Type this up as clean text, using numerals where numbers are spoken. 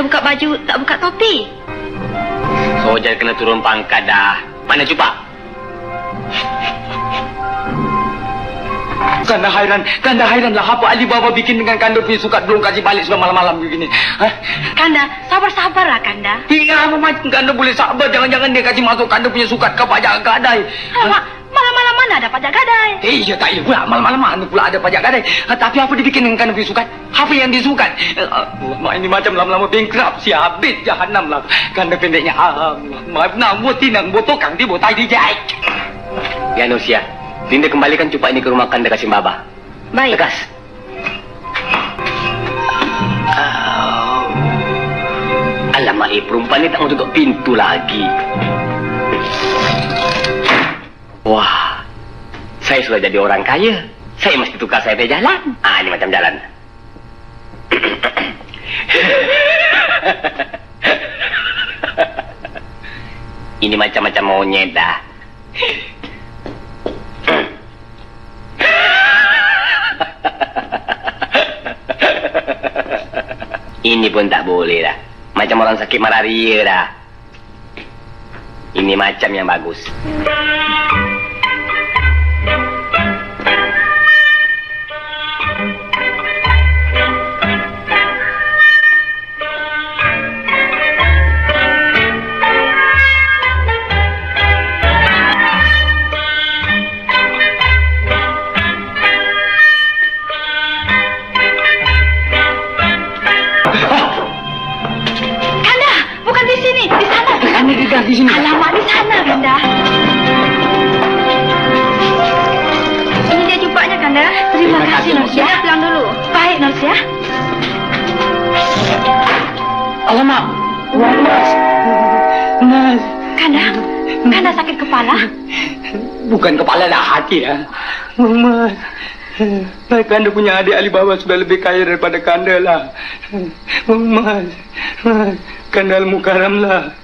buka baju, tak buka topi. Sojan kena turun pangkat dah. Mana cuba? Kanda hairan lah apa Alibaba bikin dengan Kanda punya sukat belum kasih balik sudah malam-malam begini. Hah? Kanda, sabar-sabarlah Kanda. Tinggal apa macam Kanda boleh sabar, jangan-jangan dia kasih masuk Kanda punya sukat ke pajak gadai. Alamak, malam-malam mana ada pajak gadai? Iya tak iya pula, malam-malam mana pula ada pajak gadai. Tapi apa dibikin dengan Kanda punya sukat? Apa yang disukat? Ini macam lama-lama bankrupt si habis jahanam lah. Kanda pendeknya nak buat tinang, buat tokang, dia buat tai dijai. Ya Nusia, Dinda kembalikan cupak ini ke rumah Kanda Kasim Baba. Baik. Tegas. Alamak, perempuan ni tak mau tutup pintu lagi. Wah, saya sudah jadi orang kaya. Saya mesti tukar saya dari jalan. Ini macam jalan. Ini macam-macam monyet dah. Ini pun tak boleh dah. Macam orang sakit malaria dah. Ini macam yang bagus. Di sini. Alamak, di sana, Kanda. Ini dia jupanya, Kanda. Terima kasih, Norsia. Kita pulang dulu. Baik, Norsia. Alamak. Mas. Kanda sakit kepala? Bukan kepala dah, hati ya. Mas. Kanda punya adik Alibaba sudah lebih kaya daripada Kanda lah. Mas. Kanda Al-Mukarram lah.